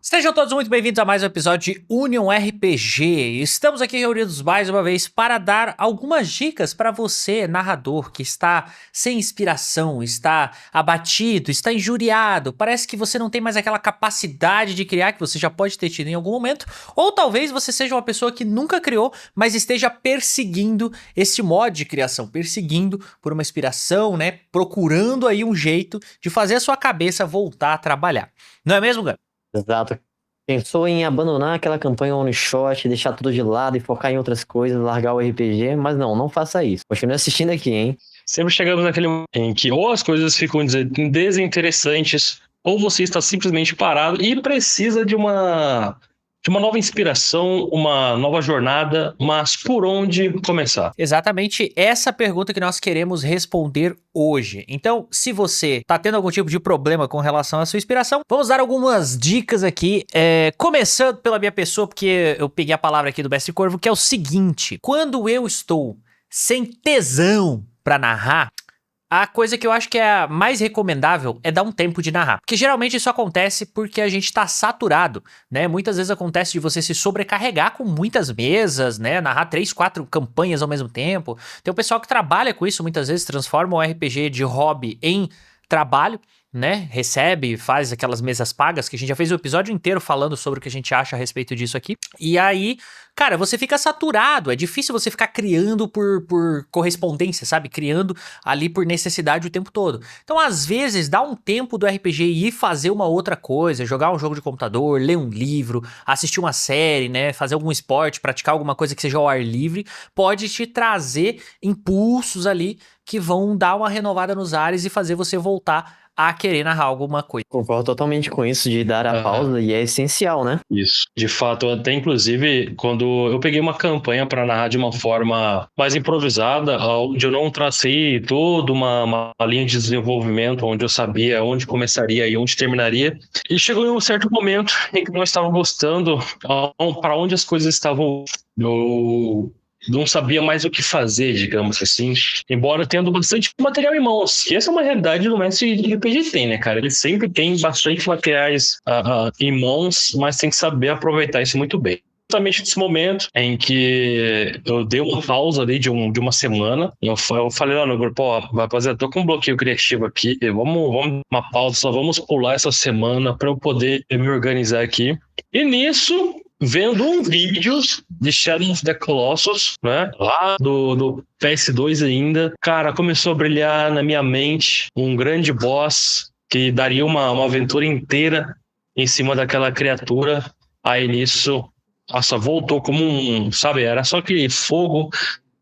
Sejam todos muito bem-vindos a mais um episódio de Union RPG. Estamos aqui reunidos mais uma vez para dar algumas dicas para você, narrador, que está sem inspiração, está abatido, está injuriado, parece que você não tem mais aquela capacidade de criar que você já pode ter tido em algum momento, ou talvez você seja uma pessoa que nunca criou, mas esteja perseguindo esse mod de criação, perseguindo por uma inspiração, né, procurando aí um jeito de fazer a sua cabeça voltar a trabalhar. Não é mesmo, Gab? Exato. Pensou em abandonar aquela campanha one shot, deixar tudo de lado e focar em outras coisas, largar o RPG, mas não faça isso. Continue assistindo aqui, hein? Sempre chegamos naquele momento em que ou as coisas ficam desinteressantes, ou você está simplesmente parado e precisa de uma nova inspiração, uma nova jornada, mas por onde começar? Exatamente essa pergunta que nós queremos responder hoje. Então, se você tá tendo algum tipo de problema com relação à sua inspiração, vamos dar algumas dicas aqui, começando pela minha pessoa, porque eu peguei a palavra aqui do Mestre Corvo, que é o seguinte: quando eu estou sem tesão pra narrar, a coisa que eu acho que é a mais recomendável é dar um tempo de narrar. Porque geralmente isso acontece porque a gente tá saturado, né? Muitas vezes acontece de você se sobrecarregar com muitas mesas, né? Narrar 3, 4 campanhas ao mesmo tempo. Tem o pessoal que trabalha com isso, muitas vezes transforma o RPG de hobby em trabalho, né? Recebe, faz aquelas mesas pagas, que a gente já fez o episódio inteiro falando sobre o que a gente acha a respeito disso aqui. E aí, cara, você fica saturado, é difícil você ficar criando por correspondência, sabe? Criando ali por necessidade o tempo todo. Então, às vezes, dá um tempo do RPG e ir fazer uma outra coisa, jogar um jogo de computador, ler um livro, assistir uma série, né? Fazer algum esporte, praticar alguma coisa que seja ao ar livre, pode te trazer impulsos ali que vão dar uma renovada nos ares e fazer você voltar a querer narrar alguma coisa. Concordo totalmente com isso de dar a pausa e é essencial, né? Isso. De fato, até inclusive, quando eu peguei uma campanha para narrar de uma forma mais improvisada, onde eu não tracei toda uma linha de desenvolvimento, onde eu sabia onde começaria e onde terminaria, e chegou em um certo momento em que não estava gostando para onde as coisas estavam. Eu não sabia mais o que fazer, digamos assim, embora tendo bastante material em mãos. E essa é uma realidade do mestre de RPG tem, né, cara? Ele sempre tem bastante materiais em mãos, mas tem que saber aproveitar isso muito bem. Exatamente nesse momento em que eu dei uma pausa ali de uma semana, eu falei lá no grupo, ó, rapaziada, tô com um bloqueio criativo aqui, vamos uma pausa, só vamos pular essa semana para eu poder me organizar aqui. E nisso, vendo um vídeo de Shadow of the Colossus, né, lá do PS2 ainda, cara, começou a brilhar na minha mente um grande boss que daria uma aventura inteira em cima daquela criatura. Aí nisso, nossa, voltou como sabe, era só aquele fogo,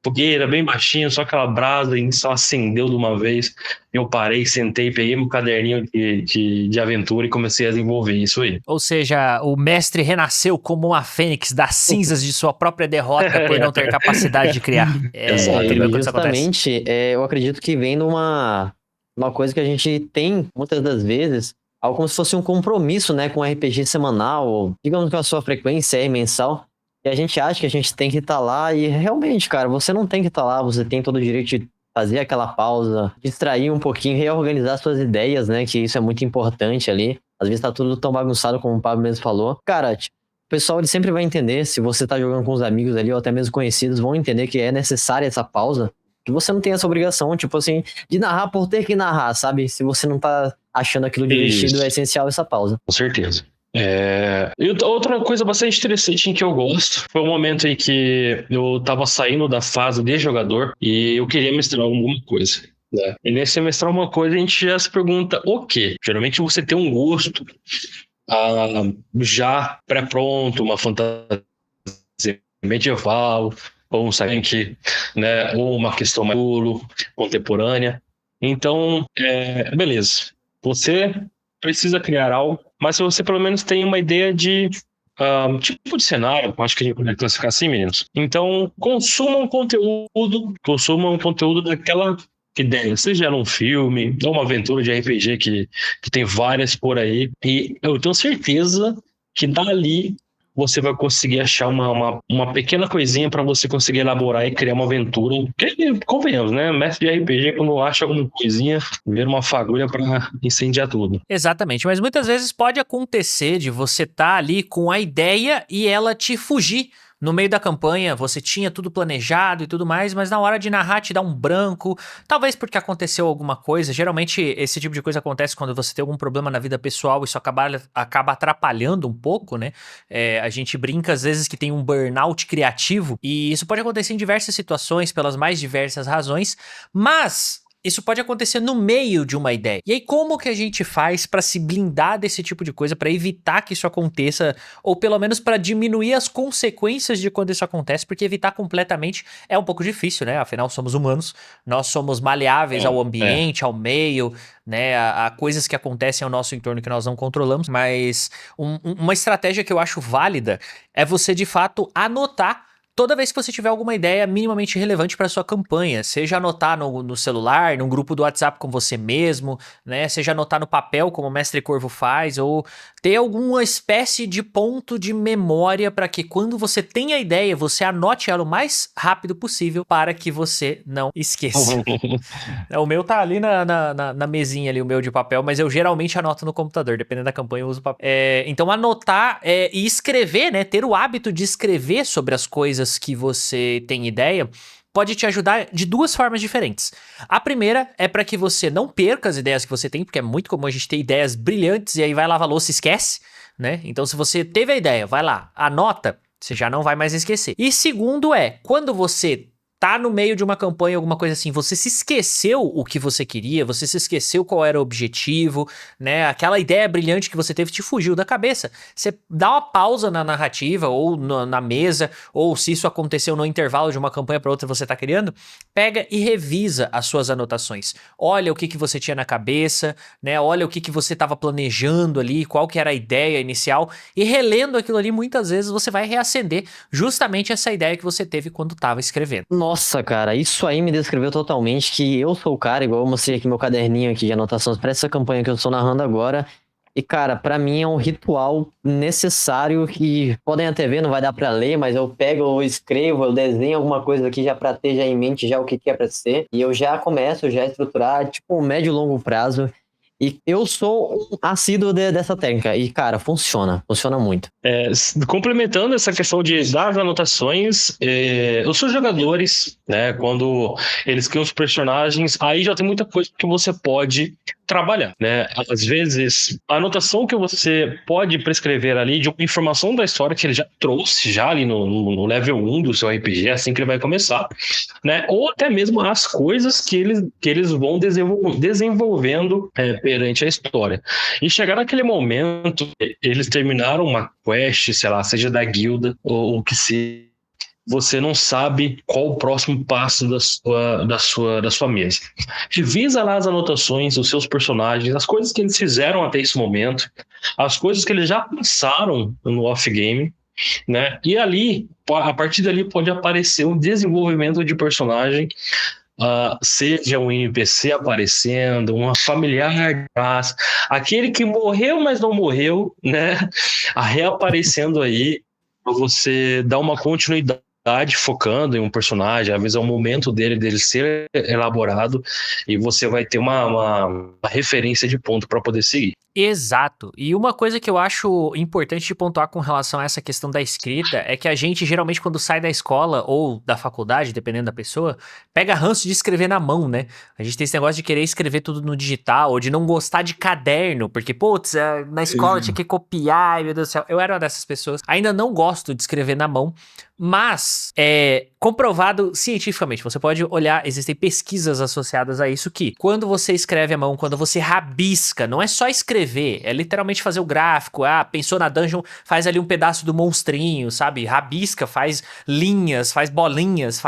fogueira bem baixinho, só aquela brasa e só acendeu de uma vez. Eu parei, sentei, peguei meu caderninho de aventura e comecei a desenvolver isso aí. Ou seja, o mestre renasceu como uma fênix das cinzas de sua própria derrota por não ter capacidade de criar. É incrível quando isso acontece. Justamente, eu acredito que vem numa uma coisa que a gente tem, muitas das vezes, algo como se fosse um compromisso, né, com o RPG semanal, ou, digamos que a sua frequência é mensal, e a gente acha que a gente tem que estar lá, e realmente, cara, você não tem que estar lá, você tem todo o direito de fazer aquela pausa, distrair um pouquinho, reorganizar suas ideias, né, que isso é muito importante ali. Às vezes tá tudo tão bagunçado como o Pablo mesmo falou. Cara, o pessoal ele sempre vai entender, se você tá jogando com os amigos ali, ou até mesmo conhecidos, vão entender que é necessária essa pausa, que você não tem essa obrigação, tipo assim, de narrar por ter que narrar, sabe? Se você não tá achando aquilo divertido, é essencial essa pausa. Com certeza. E outra coisa bastante interessante em que eu gosto foi o momento em que eu tava saindo da fase de jogador e eu queria mestrar alguma coisa, né? E nesse mestrar uma coisa a gente já se pergunta o quê? Geralmente você tem um gosto já pré-pronto, uma fantasia medieval, ou um cyberpunk, né? Ou uma questão mais contemporânea. Então, beleza. Você precisa criar algo, mas se você pelo menos tem uma ideia de tipo de cenário, acho que a gente pode classificar assim, meninos. Então, consumam um conteúdo daquela ideia, seja num filme, ou uma aventura de RPG que tem várias por aí, e eu tenho certeza que dali você vai conseguir achar uma pequena coisinha para você conseguir elaborar e criar uma aventura. Porque, convenhamos, né? Mestre de RPG, quando acha alguma coisinha, vira uma fagulha para incendiar tudo. Exatamente, mas muitas vezes pode acontecer de você estar ali com a ideia e ela te fugir. No meio da campanha, você tinha tudo planejado e tudo mais, mas na hora de narrar te dá um branco, talvez porque aconteceu alguma coisa. Geralmente esse tipo de coisa acontece quando você tem algum problema na vida pessoal, isso acaba atrapalhando um pouco, né? A gente brinca às vezes que tem um burnout criativo, e isso pode acontecer em diversas situações, pelas mais diversas razões, mas isso pode acontecer no meio de uma ideia. E aí, como que a gente faz pra se blindar desse tipo de coisa, pra evitar que isso aconteça, ou pelo menos pra diminuir as consequências de quando isso acontece, porque evitar completamente é um pouco difícil, né? Afinal, somos humanos, nós somos maleáveis ao ambiente, ao meio, né? A coisas que acontecem ao nosso entorno que nós não controlamos, mas uma estratégia que eu acho válida é você, de fato, anotar toda vez que você tiver alguma ideia minimamente relevante para sua campanha, seja anotar no celular, num grupo do WhatsApp com você mesmo, né? Seja anotar no papel, como o Mestre Corvo faz, ou ter alguma espécie de ponto de memória para que quando você tem a ideia, você anote ela o mais rápido possível para que você não esqueça. O meu tá ali na mesinha ali, o meu de papel, mas eu geralmente anoto no computador, dependendo da campanha eu uso papel. Então anotar e escrever, né? Ter o hábito de escrever sobre as coisas que você tem ideia pode te ajudar de duas formas diferentes. A primeira é para que você não perca as ideias que você tem, porque é muito comum a gente ter ideias brilhantes e aí vai lavar a louça e esquece, né? Então se você teve a ideia, vai lá, anota, você já não vai mais esquecer. E segundo quando você tá no meio de uma campanha, alguma coisa assim, você se esqueceu o que você queria, você se esqueceu qual era o objetivo, né? Aquela ideia brilhante que você teve te fugiu da cabeça. Você dá uma pausa na narrativa ou na mesa, ou se isso aconteceu no intervalo de uma campanha para outra você tá criando, pega e revisa as suas anotações. Olha o que você tinha na cabeça, né? Olha o que você tava planejando ali, qual que era a ideia inicial, e relendo aquilo ali, muitas vezes você vai reacender justamente essa ideia que você teve quando tava escrevendo. Nossa, cara, isso aí me descreveu totalmente que eu sou o cara, igual eu mostrei aqui meu caderninho aqui de anotações para essa campanha que eu estou narrando agora. E, cara, pra mim é um ritual necessário que podem até ver, não vai dar pra ler, mas eu pego, eu escrevo, eu desenho alguma coisa aqui já pra ter já em mente já o que é pra ser. E eu já começo já a estruturar, tipo, médio e longo prazo. E eu sou um assíduo dessa técnica. E, cara, funciona muito. Complementando essa questão das anotações, os seus jogadores, né, quando eles criam os personagens, aí já tem muita coisa que você pode trabalhar, né? Às vezes, a anotação que você pode prescrever ali de uma informação da história que ele já trouxe já ali no level 1 do seu RPG, assim que ele vai começar, né? Ou até mesmo as coisas que eles vão desenvolvendo perante a história. E chegar naquele momento, eles terminaram uma quest, sei lá, seja da guilda ou o que seja, você não sabe qual o próximo passo da sua mesa. Revisa lá as anotações, os seus personagens, as coisas que eles fizeram até esse momento, as coisas que eles já passaram no off-game, né? E ali, a partir dali, pode aparecer um desenvolvimento de personagem, seja um NPC aparecendo, uma familiar, aquele que morreu, mas não morreu, né? Reaparecendo aí, para você dar uma continuidade focando em um personagem, às vezes é o momento dele ser elaborado, e você vai ter uma referência de ponto para poder seguir. Exato. E uma coisa que eu acho importante de pontuar com relação a essa questão da escrita é que a gente, geralmente, quando sai da escola ou da faculdade, dependendo da pessoa, pega ranço de escrever na mão, né? A gente tem esse negócio de querer escrever tudo no digital, ou de não gostar de caderno, porque, putz, na escola tinha que copiar, ai, meu Deus do céu. Eu era uma dessas pessoas. Ainda não gosto de escrever na mão, mas é comprovado cientificamente. Você pode olhar, existem pesquisas associadas a isso que, quando você escreve à mão, quando você rabisca, não é só escrever, é literalmente fazer o gráfico. Pensou na dungeon, faz ali um pedaço do monstrinho, sabe? Rabisca, faz linhas, faz bolinhas,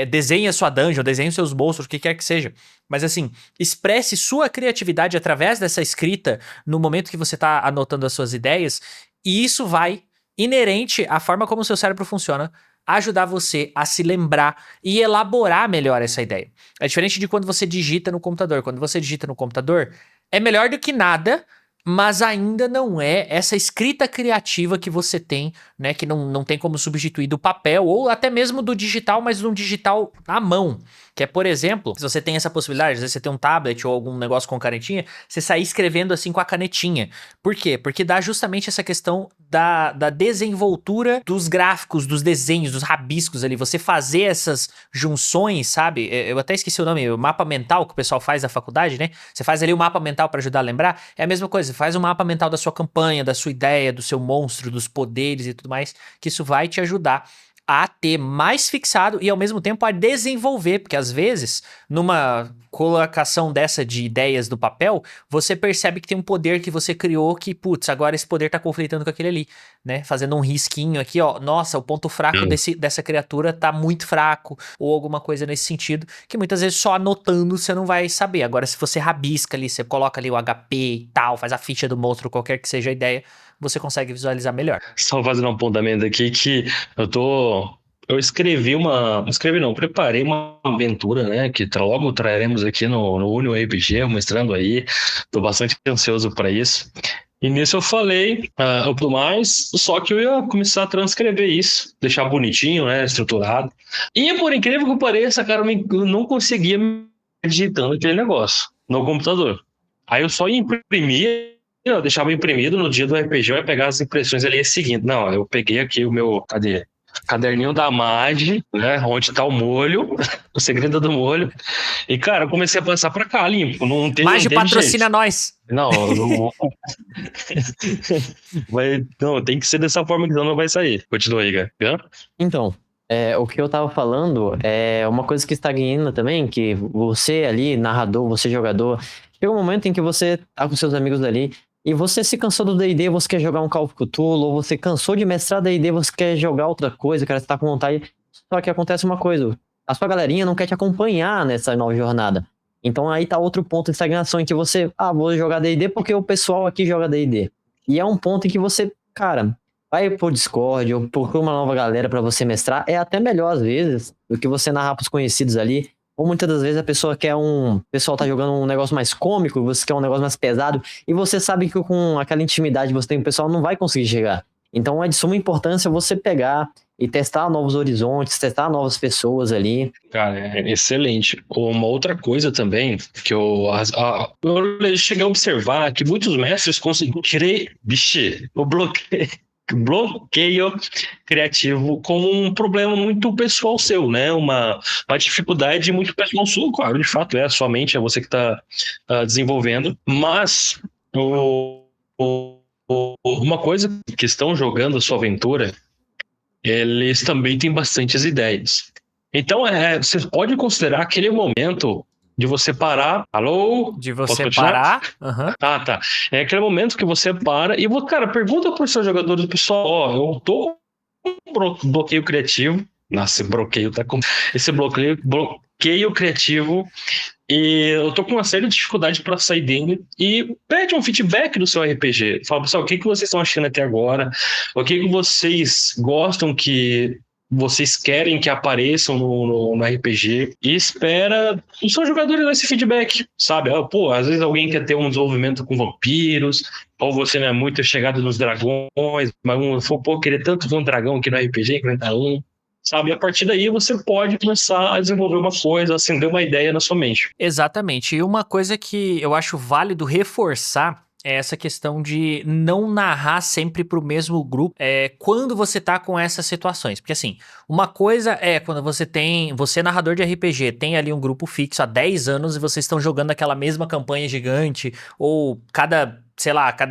desenha sua dungeon, desenha os seus monstros, o que quer que seja. Mas assim, expresse sua criatividade através dessa escrita no momento que você tá anotando as suas ideias, e isso vai, inerente à forma como o seu cérebro funciona, ajudar você a se lembrar e elaborar melhor essa ideia. É diferente de quando você digita no computador. Quando você digita no computador, é melhor do que nada mas ainda não é essa escrita criativa que você tem, né, que não tem como substituir do papel, ou até mesmo do digital, mas de um digital à mão. Que é, por exemplo, se você tem essa possibilidade, às vezes você tem um tablet ou algum negócio com canetinha, você sair escrevendo assim com a canetinha. Por quê? Porque dá justamente essa questão da desenvoltura dos gráficos, dos desenhos, dos rabiscos ali. Você fazer essas junções, sabe? Eu até esqueci o nome, o mapa mental que o pessoal faz na faculdade, né? Você faz ali o mapa mental para ajudar a lembrar. É a mesma coisa, você faz um mapa mental da sua campanha, da sua ideia, do seu monstro, dos poderes e tudo mais, que isso vai te ajudar a ter mais fixado e ao mesmo tempo a desenvolver, porque às vezes numa colocação dessa de ideias do papel, você percebe que tem um poder que você criou que, putz, agora esse poder tá conflitando com aquele ali, né? Fazendo um risquinho aqui, ó, nossa, o ponto fraco dessa criatura tá muito fraco, ou alguma coisa nesse sentido, que muitas vezes só anotando você não vai saber. Agora, se você rabisca ali, você coloca ali o HP e tal, faz a ficha do monstro, qualquer que seja a ideia, você consegue visualizar melhor. Só fazendo um apontamento aqui que eu preparei uma aventura, né, que logo traremos aqui no Unio RPG, mostrando aí, tô bastante ansioso para isso. E nisso eu falei tudo mais, só que eu ia começar a transcrever isso, deixar bonitinho, né, estruturado. E por incrível que pareça, cara, eu não conseguia me digitando aquele negócio no computador. Aí eu só imprimia. Eu deixava imprimido no dia do RPG, eu ia pegar as impressões ali seguinte. Não, eu peguei aqui o meu, cadê? Caderninho da MAD, né? Onde tá o molho, o segredo do molho. E, cara, eu comecei a passar pra cá, limpo. Não tem Mage jeito. patrocina nós. Não, não, tem que ser dessa forma que senão não vai sair. Continua aí, cara. Então, o que eu tava falando é uma coisa que está ganhando também, que você ali, narrador, você jogador, chega um momento em que você tá com seus amigos ali e você se cansou do D&D, você quer jogar um Call of Cthulhu, ou você cansou de mestrar D&D, você quer jogar outra coisa, cara, você tá com vontade. Só que acontece uma coisa, a sua galerinha não quer te acompanhar nessa nova jornada. Então aí tá outro ponto de estagnação em que você, vou jogar D&D porque o pessoal aqui joga D&D. E é um ponto em que você, cara, vai pro Discord ou procura uma nova galera pra você mestrar. É até melhor às vezes do que você narrar pros conhecidos ali. Ou muitas das vezes a pessoa quer o pessoal tá jogando um negócio mais cômico, você quer um negócio mais pesado, e você sabe que com aquela intimidade que você tem com o pessoal não vai conseguir chegar. Então é de suma importância você pegar e testar novos horizontes, testar novas pessoas ali. Cara, é excelente. Uma outra coisa também que eu cheguei a observar que muitos mestres conseguiram o bloqueio criativo como um problema muito pessoal seu, né? Uma dificuldade muito pessoal sua, claro, de fato, é a sua mente, é você que está desenvolvendo, mas uma coisa que estão jogando a sua aventura, eles também têm bastantes ideias. Então, você pode considerar aquele momento de você parar. Alô? De você parar. Uhum. Tá. É aquele momento que você para e, cara, pergunta para os seus jogadores, pessoal, eu tô com um bloqueio criativo. Nossa, esse bloqueio criativo e eu tô com uma séria dificuldade para sair dele e pede um feedback do seu RPG. Fala, pessoal, o que vocês estão achando até agora? O que vocês gostam que vocês querem que apareçam no RPG e espera os seus jogadores dar esse feedback, sabe? Às vezes alguém quer ter um desenvolvimento com vampiros, ou você não é muito chegado nos dragões, mas querer tanto ver um dragão aqui no RPG, inventar um, sabe? E a partir daí você pode começar a desenvolver uma coisa, acender uma ideia na sua mente. Exatamente. E uma coisa que eu acho válido reforçar é essa questão de não narrar sempre pro mesmo grupo quando você tá com essas situações. Porque assim, uma coisa é quando você é narrador de RPG, tem ali um grupo fixo há 10 anos e vocês estão jogando aquela mesma campanha gigante, ou cada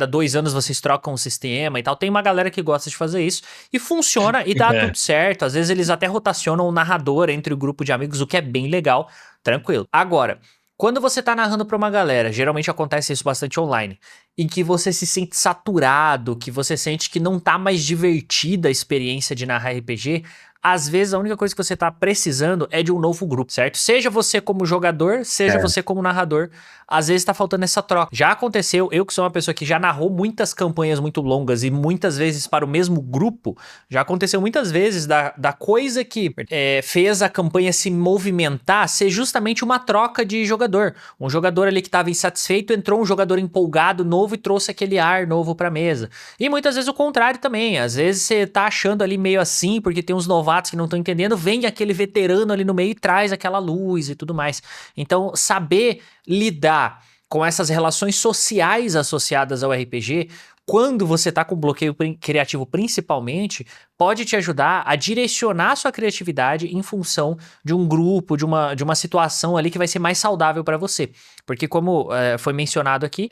2 anos vocês trocam um sistema e tal. Tem uma galera que gosta de fazer isso e funciona e dá tudo certo. Às vezes eles até rotacionam o narrador entre o grupo de amigos, o que é bem legal, tranquilo. Agora, quando você tá narrando pra uma galera, geralmente acontece isso bastante online, em que você se sente saturado, que você sente que não tá mais divertida a experiência de narrar RPG, às vezes a única coisa que você tá precisando é de um novo grupo, certo? Seja você como jogador, seja você como narrador, às vezes tá faltando essa troca. Já aconteceu, eu que sou uma pessoa que já narrou muitas campanhas muito longas e muitas vezes para o mesmo grupo, já aconteceu muitas vezes da coisa que fez a campanha se movimentar ser justamente uma troca de jogador. Um jogador ali que estava insatisfeito, entrou um jogador empolgado novo e trouxe aquele ar novo pra mesa. E muitas vezes o contrário também. Às vezes você tá achando ali meio assim, porque tem uns novatos que não estão entendendo, vem aquele veterano ali no meio e traz aquela luz e tudo mais. Então, saber lidar com essas relações sociais associadas ao RPG, quando você tá com bloqueio criativo principalmente, pode te ajudar a direcionar sua criatividade em função de um grupo, de uma situação ali que vai ser mais saudável para você. Porque como foi mencionado aqui,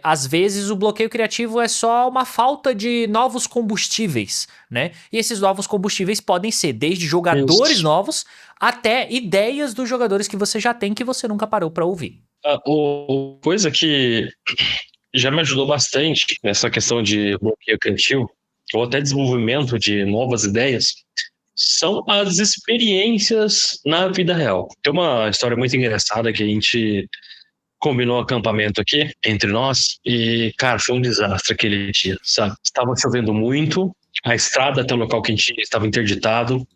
às vezes o bloqueio criativo é só uma falta de novos combustíveis, né? E esses novos combustíveis podem ser desde jogadores novos até ideias dos jogadores que você já tem que você nunca parou para ouvir. Coisa que já me ajudou bastante nessa questão de bloqueio criativo, ou até desenvolvimento de novas ideias, são as experiências na vida real. Tem uma história muito engraçada que a gente combinou acampamento aqui entre nós e, cara, foi um desastre aquele dia, sabe? Estava chovendo muito, a estrada até o local que a gente estava interditado,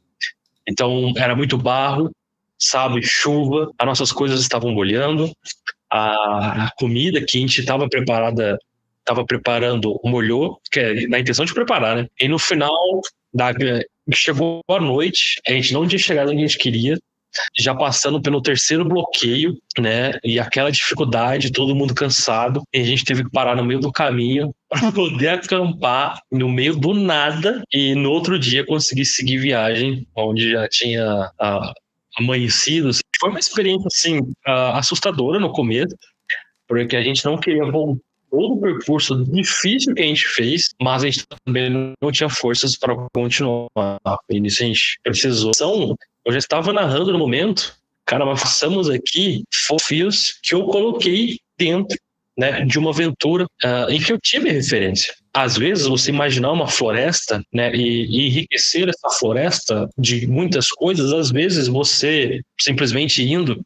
então era muito barro, sabe, chuva, as nossas coisas estavam molhando, a comida que a gente estava preparando molhou, que é na intenção de preparar, né? E no final, chegou a noite, a gente não tinha chegado onde a gente queria, já passando pelo terceiro bloqueio, né? E aquela dificuldade, todo mundo cansado, e a gente teve que parar no meio do caminho para poder acampar no meio do nada e no outro dia conseguir seguir viagem, onde já tinha amanhecido. Foi uma experiência assim assustadora no começo, porque a gente não queria voltar todo o percurso difícil que a gente fez, mas a gente também não tinha forças para continuar. E nisso a gente precisou. Eu já estava narrando no momento, cara, mas façamos aqui fofios que eu coloquei dentro, né, de uma aventura em que eu tive referência. Às vezes, você imaginar uma floresta, né, e enriquecer essa floresta de muitas coisas, às vezes você simplesmente indo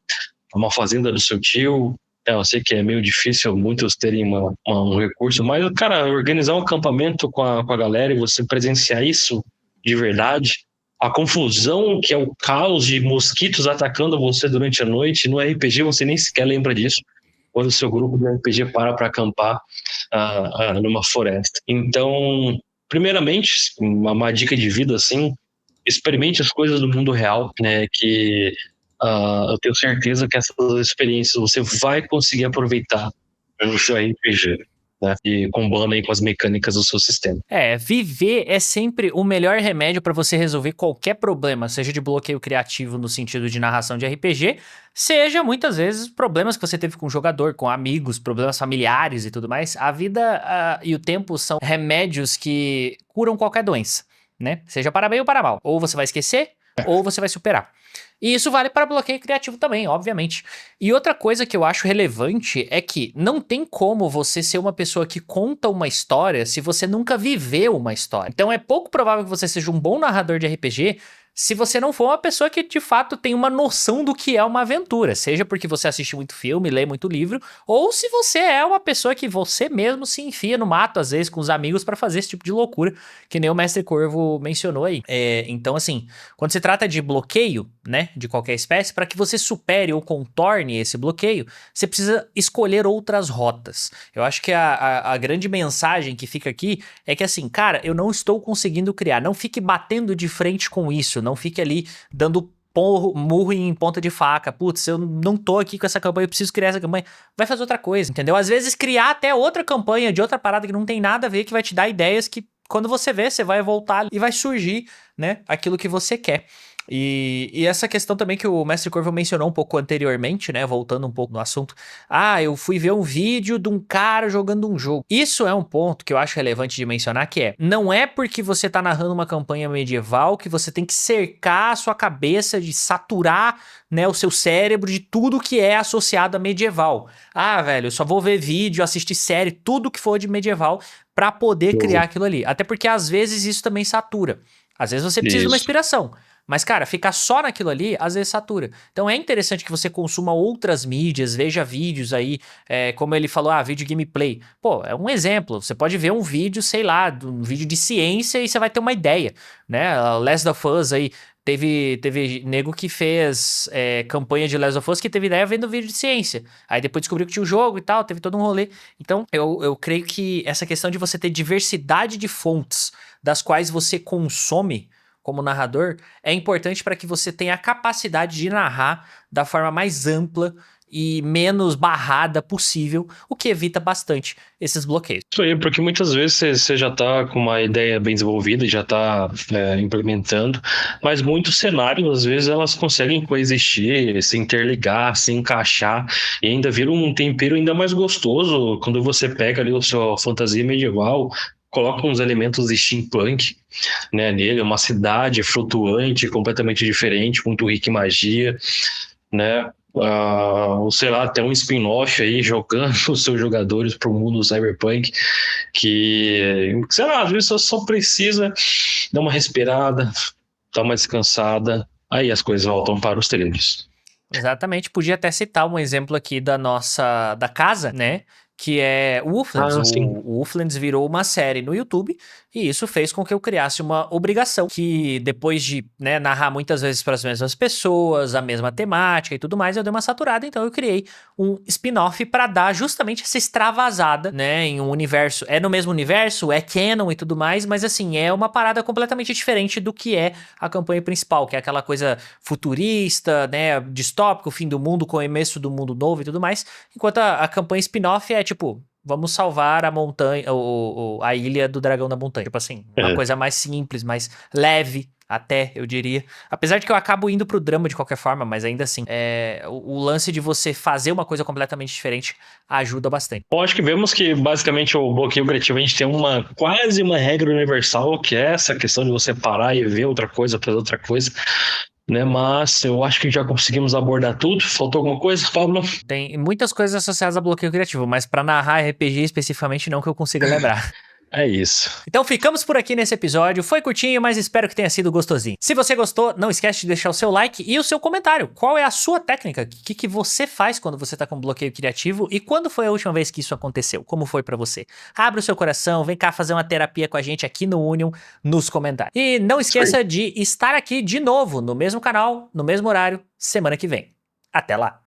a uma fazenda do seu tio. Eu sei que é meio difícil muitos terem um recurso, mas, cara, organizar um acampamento com a galera e você presenciar isso de verdade, a confusão que é o caos de mosquitos atacando você durante a noite, no RPG você nem sequer lembra disso, quando o seu grupo de RPG para acampar numa floresta. Então, primeiramente, uma dica de vida, assim, experimente as coisas do mundo real, né, que eu tenho certeza que essas experiências você vai conseguir aproveitar no seu RPG, né? E combando aí com as mecânicas do seu sistema. Viver é sempre o melhor remédio para você resolver qualquer problema, seja de bloqueio criativo no sentido de narração de RPG, seja muitas vezes problemas que você teve com o jogador, com amigos, problemas familiares e tudo mais. A vida e o tempo são remédios que curam qualquer doença, né? Seja para bem ou para mal. Ou você vai esquecer, ou você vai superar. E isso vale para bloqueio criativo também, obviamente. E outra coisa que eu acho relevante é que não tem como você ser uma pessoa que conta uma história se você nunca viveu uma história. Então é pouco provável que você seja um bom narrador de RPG se você não for uma pessoa que de fato tem uma noção do que é uma aventura, seja porque você assiste muito filme, lê muito livro, ou se você é uma pessoa que você mesmo se enfia no mato, às vezes, com os amigos pra fazer esse tipo de loucura, que nem o Mestre Corvo mencionou aí. Então, assim, quando se trata de bloqueio, né, de qualquer espécie, para que você supere ou contorne esse bloqueio, você precisa escolher outras rotas. Eu acho que a grande mensagem que fica aqui é que, assim, cara, eu não estou conseguindo criar, não fique batendo de frente com isso, não fique ali dando murro em ponta de faca. Putz, eu não tô aqui com essa campanha, eu preciso criar essa campanha. Vai fazer outra coisa, entendeu? Às vezes criar até outra campanha de outra parada que não tem nada a ver, que vai te dar ideias que quando você vê, você vai voltar e vai surgir, né, aquilo que você quer. E essa questão também que o Mestre Corvo mencionou um pouco anteriormente, né, voltando um pouco no assunto. Eu fui ver um vídeo de um cara jogando um jogo. Isso é um ponto que eu acho relevante de mencionar, que não é porque você tá narrando uma campanha medieval que você tem que cercar a sua cabeça, de saturar, né, o seu cérebro de tudo que é associado a medieval. Velho, eu só vou ver vídeo, assistir série, tudo que for de medieval pra poder criar aquilo ali. Até porque às vezes isso também satura. Às vezes você precisa de uma inspiração. Mas, cara, ficar só naquilo ali, às vezes satura. Então é interessante que você consuma outras mídias, veja vídeos aí, como ele falou, vídeo gameplay. Pô, é um exemplo. Você pode ver um vídeo, sei lá, um vídeo de ciência e você vai ter uma ideia, né? Last of Us aí, teve nego que fez campanha de Last of Us que teve ideia vendo vídeo de ciência. Aí depois descobriu que tinha o jogo e tal, teve todo um rolê. Então, eu creio que essa questão de você ter diversidade de fontes das quais você consome como narrador é importante para que você tenha a capacidade de narrar da forma mais ampla e menos barrada possível, o que evita bastante esses bloqueios. Isso aí, porque muitas vezes você já está com uma ideia bem desenvolvida e já está implementando, mas muitos cenários, às vezes, elas conseguem coexistir, se interligar, se encaixar, e ainda vira um tempero ainda mais gostoso quando você pega ali a sua fantasia medieval, coloca uns elementos de steampunk, né, nele, uma cidade flutuante, completamente diferente, muito rica em magia, né? Ou sei lá, até um spin-off aí jogando os seus jogadores pro mundo cyberpunk, que, sei lá, às vezes você só precisa dar uma respirada, dar uma descansada, aí as coisas voltam para os trilhos. Exatamente, podia até citar um exemplo aqui da casa, né? Que é o Wolflands. Sim. O Wolflands virou uma série no YouTube e isso fez com que eu criasse uma obrigação que depois de, né, narrar muitas vezes para as mesmas pessoas, a mesma temática e tudo mais, eu dei uma saturada, então eu criei um spin-off para dar justamente essa extravasada, né, em um universo. É no mesmo universo, é canon e tudo mais, mas assim, é uma parada completamente diferente do que é a campanha principal, que é aquela coisa futurista, né, distópico, fim do mundo, começo do mundo novo e tudo mais, enquanto a campanha spin-off é tipo, vamos salvar a montanha, a ilha do dragão da montanha. Tipo assim, uma coisa mais simples, mais leve, até, eu diria. Apesar de que eu acabo indo pro drama de qualquer forma, mas ainda assim, o lance de você fazer uma coisa completamente diferente ajuda bastante. Eu acho que vemos que, basicamente, o bloqueio criativo, a gente tem quase uma regra universal, que é essa questão de você parar e ver outra coisa, fazer outra coisa, né? Mas eu acho que já conseguimos abordar tudo. Faltou alguma coisa, Pablo? Tem muitas coisas associadas a bloqueio criativo, mas pra narrar RPG especificamente não que eu consiga lembrar. É isso. Então ficamos por aqui nesse episódio. Foi curtinho, mas espero que tenha sido gostosinho. Se você gostou, não esquece de deixar o seu like e o seu comentário. Qual é a sua técnica? O que você faz quando você tá com bloqueio criativo? E quando foi a última vez que isso aconteceu? Como foi pra você? Abra o seu coração, vem cá fazer uma terapia com a gente aqui no Union, nos comentários. E não esqueça de estar aqui de novo, no mesmo canal, no mesmo horário, semana que vem. Até lá!